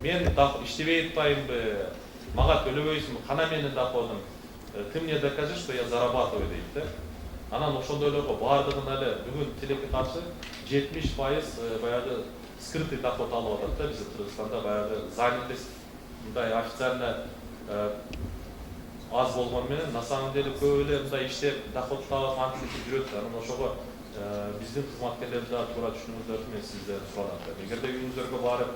Мен иштебей атпайбы, мага төлөбөйсүңбү, кана менин доходум. Ты мне докажи, что я зарабатываю дейт да. Анан ошондойлорго баардыгын эле бүгүн тилекке каршы 70% баягы скрытый доход алып атат да биз Кыргызстанда баягы занятость мындай официально аз болгон менен на самом деле көп эле мындай иштеп доход таап антип жүрөт. Анан ошого биздин кызматкерлерди да туура түшүнүүңүздөрдү мен сизден сурап атам. Эгерде үйүңүзгө барып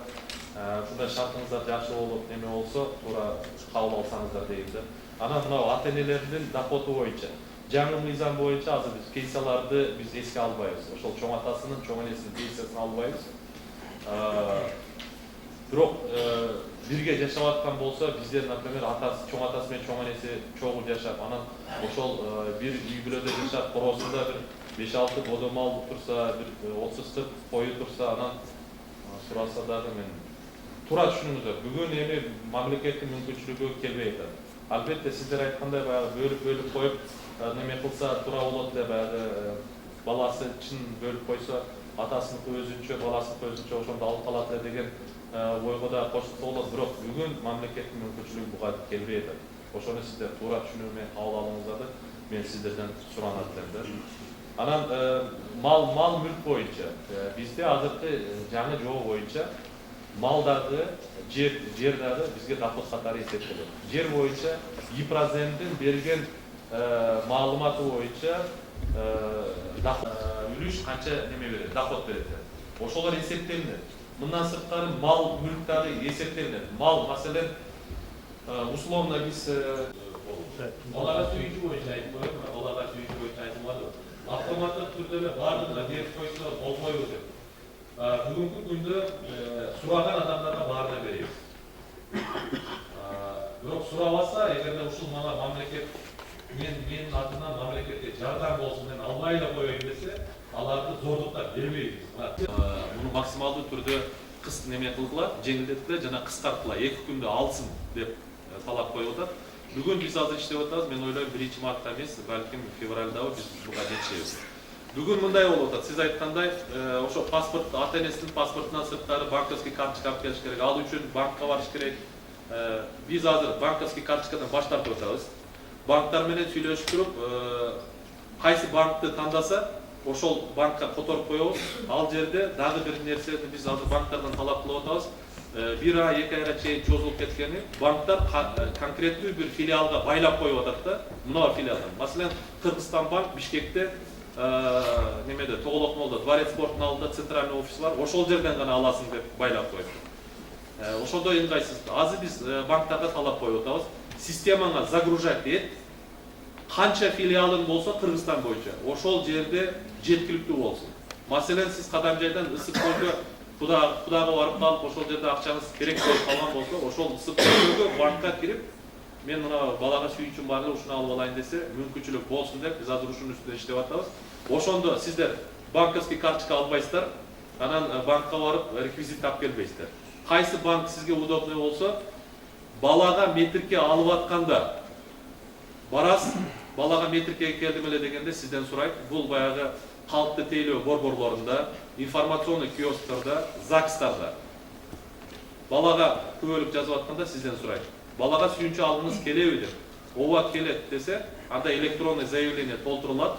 ушундай шартыңыздар жакшы болуп неме болсо туура кабыл алсаңыздар дейм да. Анан мына ата энелердин доходу боюнча жаңы мыйзам боюнча азыр биз пенсияларды биз эске албайбыз. Ошол чоң атасынын чоң энесинин пенсиясын албайбыз. Бирок бирге жашап аткан болсо биздер, например, атасы, чоң атасы менен чоң энеси чогуу жашап, анан ошол бир үй бүлөдө жашап, короосунда бир 5-6 бодомал турса, бир 30-40 кою турса, анан сураса дагы мен туура түшүнүңүздөр. Бүгүн эми мамлекеттин мүмкүнчүлүгү келбей атат. Албетте сиздер айткандай баягы бөлүп коюп неме кылса туура болот эле, баягы баласы чын бөлүп койсо, атасыныкы өзүнчө, баласыныкы өзүнчө ошондо алып калат эле деген ойго да кошулса болот. Бирок бүгүн мамлекеттин мүмкүнчүлүгү буга келбей атат. Ошону сиздер туура түшүнүү менен кабыл алууңуздарды мен сиздерден суранат элем да. Анан мал мүлк боюнча бизде азыркы жаңы жобо боюнча мал дагы жер дагы бизге доход катары эсептелет. Жер боюнча ИПРАЗендин берген маалыматы боюнча үлүш канча неме берет, доход берет. Ошолор эсептелинет. Мындан сырткары мал мүлк дагы эсептелинет. Мал, маселен, условно биз аларга сүйүүчү боюнча айтып коем, аларга сүйүүчү боюнча айтылмады. Автоматтык түрдө баардыгына берип койсо болбойбу деп. Бүгүнкү күндө сураган адамдарга баарына беребиз. Бирок сурабаса, эгерде ушул мага мамлекет менин атымдан мамлекетке жардам болсун, мен албай эле коеюн десе, аларды зордуктап бербейбиз. Муну максималдуу түрдө неме кылгыла, жеңилдеткиле жана кыскарткыла, 2 күндө алсын деп талап коюп атат. Бүгүн биз азыр иштеп атабыз. Мен ойлойм 1-мартта эмес, балким февралда биз буга жетишебиз. Бүгүн мындай болуп атат. Сиз айткандай, ошо паспорт, ата энесинин паспортунан сырткары банковский карточка алып келиш керек. Ал үчүн банкка барыш керек. Биз азыр банковский карточкадан баш тартып атабыз. Банктар менен сүйлөшүп туруп, кайсы банкты тандаса, ошол банкка которуп коебуз. Ал жерде дагы бир нерсени биз азыр банктардан талап кылып атабыз. 1 ай, 2 айга чейин чозулуп кеткени, банктар конкреттүү бир филиалга байлап коюп атат да. Мына филиалдан. Маселен, Кыргызстан банк Бишкекте немеде Тоголокмолдо Дворец спорттун алдында центральный офис бар. Ошол жерден гана аласың деп байлап коюп. Ошондо ыңгайсыз. Азыр биз банктарга талап коюп атабыз. Системаңа загружать эт. Канча филиалың болсо Кыргызстан боюнча, ошол жерде жеткиликтүү болсун. Маселен, сиз Кадамжайдан ысык көлгө Кудага барып калып, ошол жерде акчаңыз керек болуп калган болсо, ошол ысык көлгө банкка кирип, мен мына балага сүйүүчүм бар эле, ушуну алып алайын десе, мүмкүнчүлүк болсун деп биз азыр ушунун үстүндө иштеп атабыз. Ошондо сиздер банковский карточка албайсыздар, анан банкка барып реквизит тап келбейсиздер. Кайсы банк сизге удобный болсо, балага метрке алып атканда барасыз, балага метркеге келдим эле дегенде сизден сурайт. Бул баягы калкты тейлөө борборлорунда, информационный киосктарда, ЗАГСтарда балага күбөлүк жазып атканда сизден сурайт. Балага сүйүүнчү алгыңыз келеби деп. Ооба келет десе, анда электронный заявление толтурулат,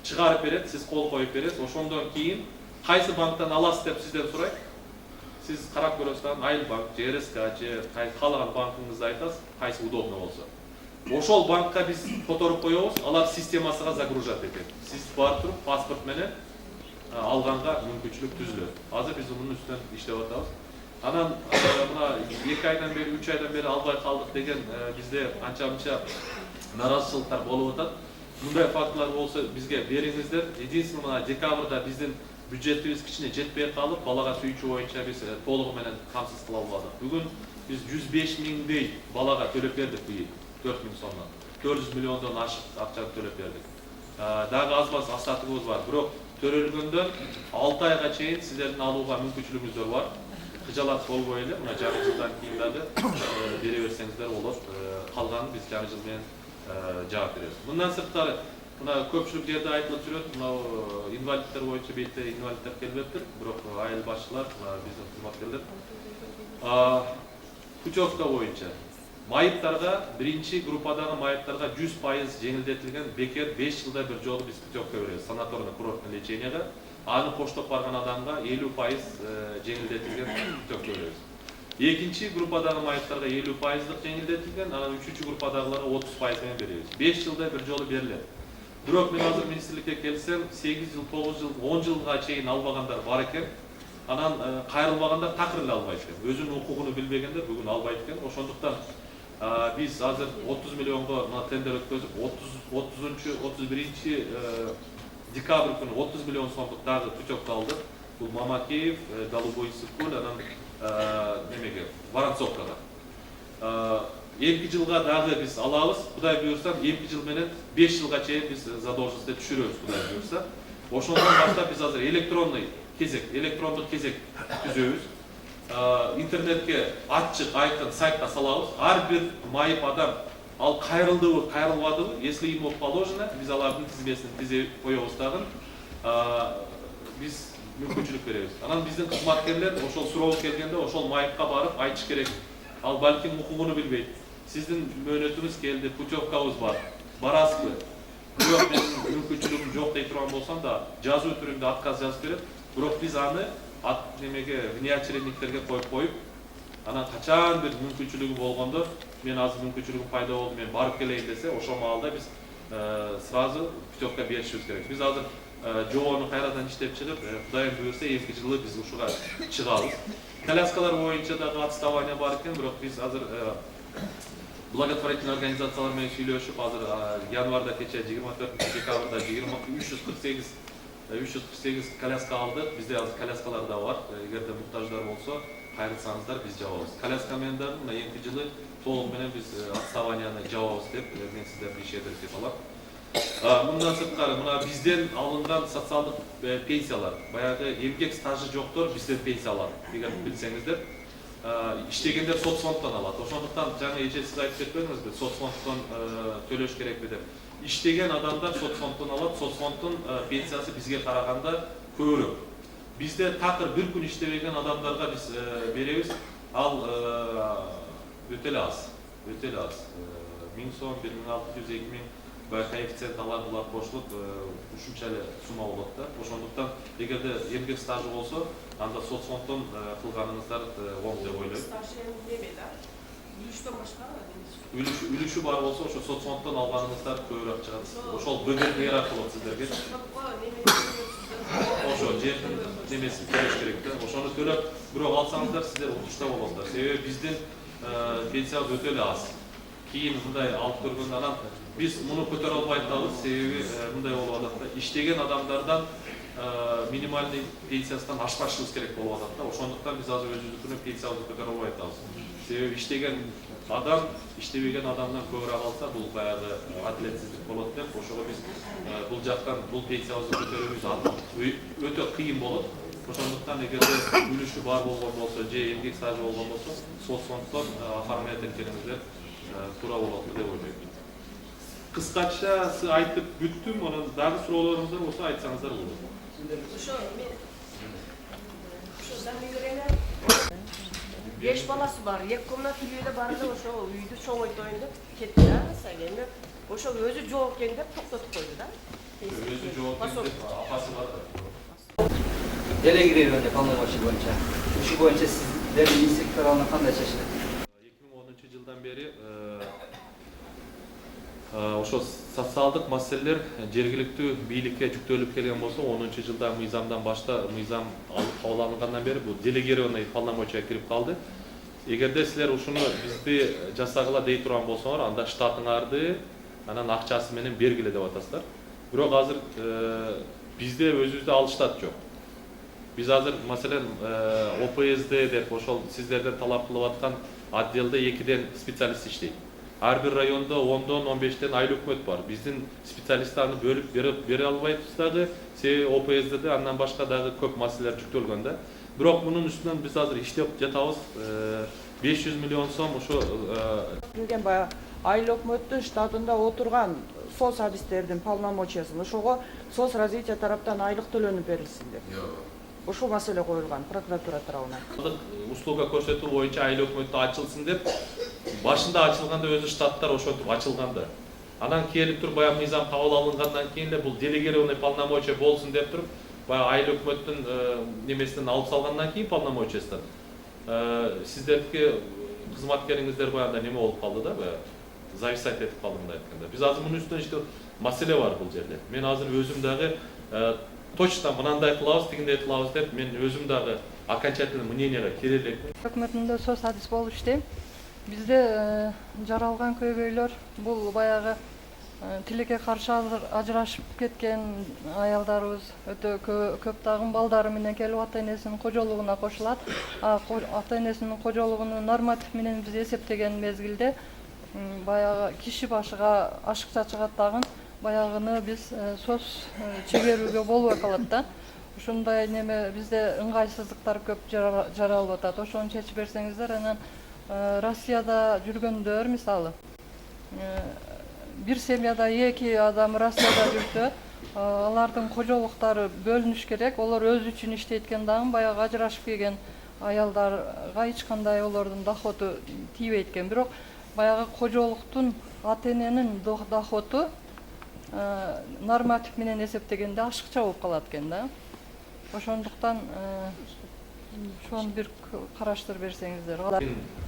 чыгарып берет, сиз кол коюп бересиз. Ошондон кийин кайсы банктан аласыз деп сизден сурайт. Сиз карап көрөсүз, Айыл банк, ЖРСК, же каалаган банкыңызды айтасыз, кайсы удобный болсо. Ошол банкка биз которуп коебуз, алар системасына загружать этет. Сиз барып туруп паспорт менен алганга мүмкүнчүлүк түзүлөт. Азыр биз мунун үстүнөн иштеп атабыз. Анан мына 2 айдан бери, 3 айдан бери албай калдык деген бизде анча-мынча наразычылыктар болуп атат. Мындай фактылар болсо бизге бериңиздер. Единственный мына декабрда биздин бюджетибиз кичине жетпей калып, балага сүйүүчү боюнча биз толугу менен камсыз кыла албадык. Бүгүн биз 105 миңдей балага төлөп бердик быйыл. 4 миң сомдон. 400 миллиондон ашык акчаны төлөп бердик. Дагы аз-маз асатыбыз бар. Бирок төрөлгөндөн 6 айга чейин сиздердин алууга мүмкүнчүлүгүңүздөр бар. Кыжалат болбой эле, мына жаңы жылдан кийин дагы бере берсеңиздер болот. Калганын биз жаңы жыл менен жаап беребиз. Мындан сырткары Mına köpçülük жерде айтылып жүрөт. Мына инвалидтер боюнча бетте инвалидтер келбептир. Бирок айыл башчылар, биздин кызматкерлер путевка боюнча майыптарга биринчи группадагы майыптарга 100% жеңилдетилген бекер 5 жылда бир жолу биз путевка беребиз. Санаторный курортный леченияга аны коштоп барган адамга 50% жеңилдетилген путевка беребиз. Экинчи группадагы майыптарга 50% жеңилдетилген, анан үчүнчү группадагыларга 30% менен беребиз. 5 жылда бир жолу берилет. Бирок мен азыр министрликке келсем, 8 жыл, 9 жыл, 10 жылга чейин албагандар бар экен. Анан кайрылбагандар такыр эле албайт экен. Өзүнүн укугун билбегендер бүгүн албайт экен. Ошондуктан биз азыр 30 миллионго тендер өткөзүп, 31 декабрь күнү 30 миллион сомдук дагы путевка алдык. Бул Мамакеев, Голубой Сыкуль, анан немеге, Воронцовкага. 2 жылга дагы биз алабыз. Кудай буйрса, 2 жыл менен 5 жылга чейин биз задолженностьты түшүрөбүз, кудай буйрса. Ошондон баштап биз азыр электрондук кезек түзөбүз. Интернетке ачык, айкын сайтка салабыз. Ар бир майып адам ал кайрылдыбы, кайрылбадыбы, если ему положено, биз алардын тизмесин тизе коебуз дагы. Биз мүмкүнчүлүк беребиз. Анан биздин кызматкерлер ошол суроо келгенде ошол майыпка барып айтыш керек. Ал балким укугуну билбейт. Сиздин мөөнөтүңүз келди, путевкабыз бар. Барасызбы? Бирок менин мүмкүнчүлүгүм жок дей турган болсам да, жазуу түрүндө отказ жазып берет. Бирок биз аны внеочередниктерге коюп, анан качан бир мүмкүнчүлүгү болгондо, мен азыр мүмкүнчүлүгүм пайда болду, мен барып келейин десе, ошол маалда биз сразу путевка беришибиз керек. Биз азыр жобону кайрадан иштеп чыгып, Кудайым буйрса 2 жылы биз ушуга чыгабыз. Коляскалар боюнча дагы отставание бар экен, бирок биз азыр благотворительный организациялар менен сүйлөшүп, азыр январда кече 24 декабрда 348 коляска алдык. Бизде азыр коляскалар да бар. Эгерде муктаждар болсо, кайрылсаңыздар биз жабабыз. Коляска менен дагы мына 2 жылы толук менен биз отставанияны жабабыз деп мен сиздерди ишендирип калам. Мындан сырткары, мына бизден алынган социалдык пенсиялар, баягы эмгек стажы жоктор бизден пенсия алат. Эгер билсеңиздер, иштегендер соцфонддон алат. Ошондуктан жаңы эже сиз айтып кетпедиңизби, соцфонддон төлөш керекпи деп. İştegen adamlar sotsfonddan alат, sotsfondдун пенсиясы бизге караганда көбүрөөк. Бизде такыр бир күн иштебеген адамдарга биз беребиз, ал өтө эле аз. 1000 сом, 1600, 2000 коэффициент алар булар кошулуп ушунча эле сумма болот да. Ошондуктан эгерде эмгек стажы болсо, анда соцфонддон кылганыңыздар оң деп ойлойм. Үлүшү бар болсо, ошо соцфонддон алганыңыздар көбүрөөк чыгат. Ошол БГТР аркылуу сиздерге. Ошо жердин немесин төлөш керек да. Ошону төлөп, бирок алсаңыздар сиздер утушта болосуздар. Себеби биздин пенсиябыз өтө эле аз. Кийин мындай алып көргөндө анан биз муну көтөрө албай атабыз. Себеби мындай болуп атат да. Иштеген адамдардан минимальный пенсиясынан ашпашыбыз керек болуп атат да. Ошондуктан биз азыр өзүбүздүн пенсиябызды көтөрө албай атабыз. Себеби иштеген адам иштебеген адамдан көбүрөөк алса, бул баягы адилетсиздик болот деп, ошого биз бул жактан бул пенсиябызды көтөрүүбүз өтө кыйын болот. Ошондуктан эгерде үлүшү бар болгон болсо, же эмгек стажы болгон болсо, соцфонддон оформлять эткениңиздер туура болот деп ойлойм. Кыскача айтып бүттүм, анан дагы суроолоруңуздар болсо айтсаңыздар болот. Ошо мен замигрена 5 баласы бар, 2 комната үйдө барды, ошо үйдү чоңойтоюн деп кетти да, сагеме. Ошо өзү жок экен деп токтотуп койду да. Өзү жок экен деп апасы бар да. Делегирование полномочий боюнча. Ушул боюнча сиздердин министрлик тарабынан кандай чечилет? 2010 жылдан бери ошо социалдык маселелер жергиликтүү бийликке жүктөлүп келген болсо, 10 жылда мыйзамдан мыйзам кабыл алынгандан бери бул делегированный полномочия кирип калды. Эгерде силер ушуну бизди жасагыла дей турган болсоңор, анда штатыңарды анан акчасы менен бергиле деп атасыздар. Бирок азыр бизде өзүбүздө ал штат жок. Биз азыр маселен ОПСД деп ошол сиздерден талап кылып аткан отделде 2ден специалист иштейт. Ар бир райондо 10дон 15ден айыл өкмөт бар. Биздин специалисттарды бөлүп бере албайбыз дагы. Себеби ОПСДде андан башка дагы көп маселелер жүктөлгөн да. Бирок мунун үстүнөн биз азыр иштеп жатабыз. 500 миллион сом ошо Билген баягы айыл өкмөттүн штатында отурган соц адистердин полномочиясын ошого соц развитие тараптан айлык төлөнүп берилсин деп. Ошол маселе коюлган прокуратура тарабынан. Услуга көрсөтүү боюнча айыл өкмөтү ачылсын деп башында ачылганда өзү штаттар ошентип ачылганда. Анан келип туруп баягы мыйзам кабыл алынгандан кийин эле бул делегированный полномочия болсун деп туруп баягы айыл өкмөттүн немесинен алып салгандан кийин полномочиясынан сиздердики кызматкериңиздер баягы неме болуп калды да, баягы зависать этип калды мындай айтканда. Биз азыр мунун үстүнөн иште маселе бар бул жерде. Мен азыр өзүм дагы точно мынандай кылабыз, тигиндей кылабыз деп мен өзүм дагы окончательный мнениеге келе элекмин. Өкмөтүндө соц адис болуп иштейм. Бизде жаралган көйгөйлөр бул баягы тилекке каршы ажырашып кеткен аялдарыбыз өтө көп тагын балдары менен келип ата-энесинин кожолугуна кошулат. Ата-энесинин кожолугунун норматив менен биз эсептеген мезгилде баягы киши башыга ашыкча чыгат дагы баягыны биз соц чегерүүгө болбой калат да. Ушундай неме бизде ыңгайсыздыктар көп жаралып атат. Ошону чечип берсеңиздер, анан Россияда жүргөндөр мисалы бир семьяда 2 адам Россияда жүрсө, алардын кожолуктары бөлүнүш керек. Олар өзү үчүн иштейт экен дагы баягы ажырашып келген аялдарга эч кандай олордун доходу тийбейт экен. Бирок баягы кожолуктун ата-эненин доходу норматив менен эсептегенде ашыкча болуп калат экен да. Ошондуктан ошону бир караштырып берсеңиздер.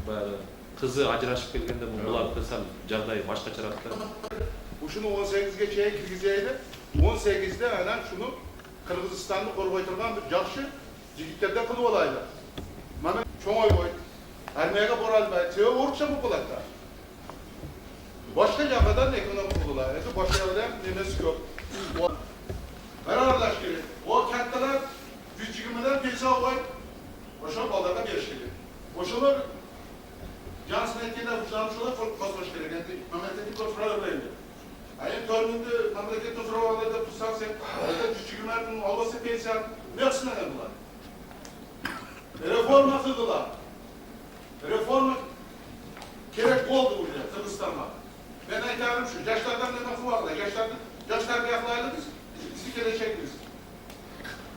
Баягы кызы ажырашып келгенде буларды сал жагдай башкачараак да. Ушуну 18ге чейин киргизели. 18'de анан шуну Кыргызстанды коргой турган бир жакшы жигиттерден кылып алайлы. Мана чоң ойбой. Армияга бара албайт. Себеби орусча болуп калат да. Башка жагадан экономик кылуулар. Эти башка жагадан немеси көп. Аралаш керек. О катталар 120 пенсия албайт. Ошол балдарга бериш керек. Ошолор Jansın etkide uçlanmışlar fazla керек. Yani memleketin kontrolü öyleydi. Ayın törnünde memleketin sorunları da tutsak sen, orada küçük ümmetin olması pensiyon ne yapsınlar bunlar? Reforma kıldılar. Reforma gerek oldu buraya Kırgızistan'da. Ben aytarım şu, yaşlardan ne bakı vardı? Yaşlar yaklaydı bizi gelecek biz.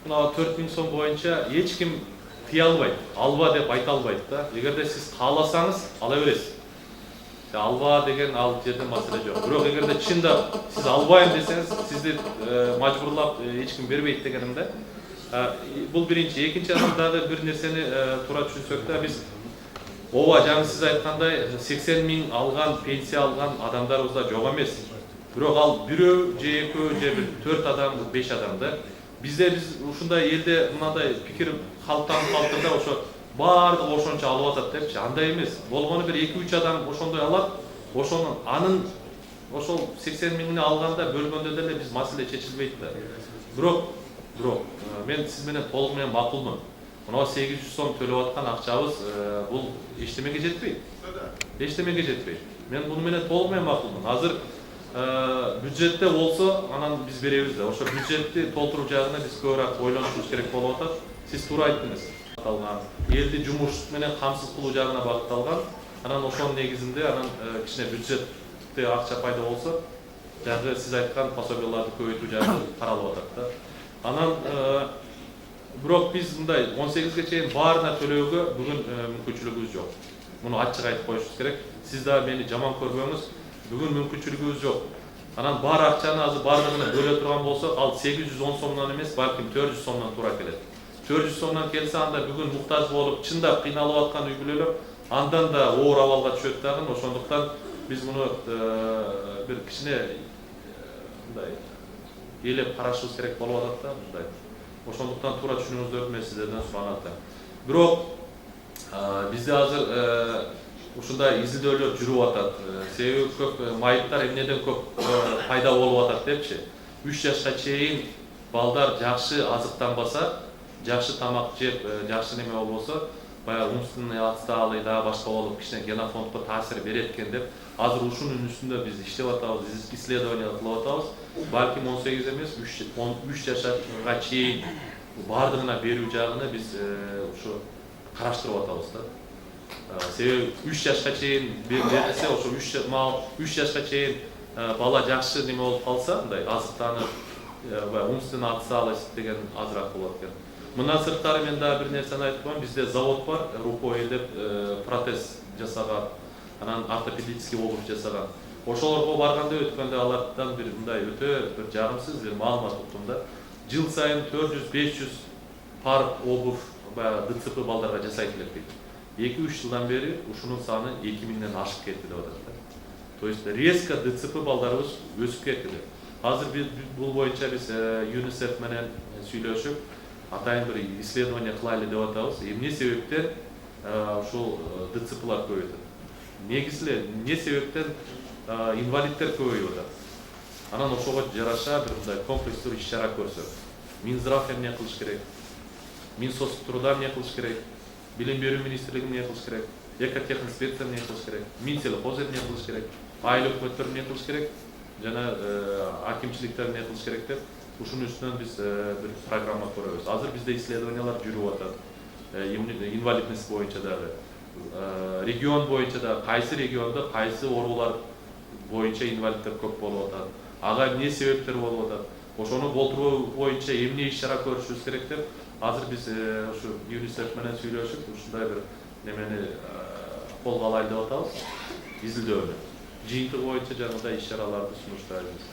Buna 4000 son boyunca hiç kim тыя албайт, алба деп айта албайт да. Эгерде сиз кааласаңыз ала бересиз. Алба деген ал жерде маселе жок. Бирок эгерде чында сиз албайм десеңиз, сизди мажбурлап эч ким бербейт дегенимде. Бул биринчи, экинчи дагы бир нерсени туура түшүнсөк да, биз ооба жаңы сиз айткандай 80 миң алган, пенсия алган адамдарыбыз да жок эмес. Бирок ал бирөө же экөө же бир 4 адам, 5 адам да. Bizde ушундай элде мындай пикир калыптанып калды да, ошо баардыгы ошончо алып атат депчи. Андай эмес. Болгону бир 2-3 адам ошондой алат. Ошонун анын ошол 80 миңини алганда бөлгөндө деле биз маселе чечилбейт да. Бирок мен сиз менен толук менен макулмун. Мына 800 сом төлөп аткан акчабыз бул эчтемеге жетпейт. Эчтемеге жетпейт. Мен буну менен толук менен макулмун. Азыр бюджетте болсо анан биз беребиз да. Ошо бюджетти толтуруу жагына биз көбүрөөк ойлонушубуз керек болуп атат. Сиз туура айттыңыз. Элди жумуш менен камсыз кылуу жагына багытталган. Анан ошонун негизинде анан кичине бюджетте акча пайда болсо, жагы сиз айткан пособияларды көбөйтүү жагы каралып атат да. Анан бирок биз мындай 18ге чейин баарына төлөөгө бүгүн мүмкүнчүлүгүбүз жок. Муну ачык айтып коюшубуз керек. Сиз да мени жаман көрбөңүз. Бүгүн мүмкүнчүлүгүбүз жок. Анан бар акчаны азыр бардыгына бөлө турган болсок, ал 810 сомдон эмес, балким 400 сомдон туура келет. 400 сомдон келсе, анда бүгүн муктаж болуп, чындап кыйналып аткан үй бүлөлөр андан да оор абалга түшөт дагы. Ошондуктан биз муну бир кичине мындай элеп карашыбыз керек болуп атат да, мындай. Ошондуктан туура түшүнүңүздөрдү мен сиздерден суранат да. Бирок бизде азыр ушундай изилдөөлөр жүрүп атат. Себеби көп майыптар эмнеден көп пайда болуп атат депчи. 3 жашка чейин балдар жакшы азыктанбаса, жакшы тамак жеп, жакшы неме болбосо, баягы умственный отсталый да башка болуп, кичине генофондко таасир берет экен деп, азыр ушунун үстүндө биз иштеп атабыз, исследование кылып атабыз. Балким 18 эмес, 3 жашка чейин бардыгына берүү жагына биз ушу караштырып атабыз да. Себеби 3 жашка чейин берилсе, ошо 3 жашка чейин бала жакшы неме болуп калса, мындай азыктанып, умственно отсталость деген азыраак болот экен. Мындан сырткары мен дагы бир нерсени айтып коеюн. Бизде завод бар, Рупой деп протез жасаган, анан ортопедический обувь жасаган. Ошолорго барганда өткөндө алардан бир мындай өтө бир жагымсыз бир маалымат уктум да. Жыл сайын 400-500 пар обувь баягы ДЦП балдарга жасайт элек дейт. 2-3 жылдан бери ушунун саны 2000ден ашып кетти деп атат да. То есть резко ДЦП балдарыбыз өсүп кетти деп. Азыр биз бул боюнча биз ЮНИСЕФ менен сүйлөшүп, атайын бир исследование кылайлы деп атабыз. Эмне себептен ушул ДЦПлар көбөйүп атат? Негизи эле эмне себептен инвалидтер көбөйүп атат? Анан ошого жараша бир мындай комплекстүү иш-чара көрсөк. Минздрав эмне кылыш керек? Минсоцтруда эмне кылыш керек? Билим берүү министрлиги эмне кылыш керек? Экотехинспекция эмне кылыш керек? Минсельхоз эмне кылыш керек? Айыл өкмөттөр эмне кылыш керек? Жана акимчиликтер эмне кылыш керек деп ушунун үстүнөн биз бир программа көрөбүз. Азыр бизде исследованиялар жүрүп атат. Инвалидность боюнча дагы, регион боюнча да кайсы региондо кайсы оорулар боюнча инвалидтер көп болуп атат, ага эмне себептер болуп атат, ошону болтуруу боюнча эмне иш-чара көрүшүбүз керек деп азыр биз ушу ЮНИСЕФ менен сүйлөшүп ушундай бир немени колго алайлы деп атабыз. Изилдөөнү жыйынтыгы боюнча жанагындай иш-чараларды сунуштайбыз.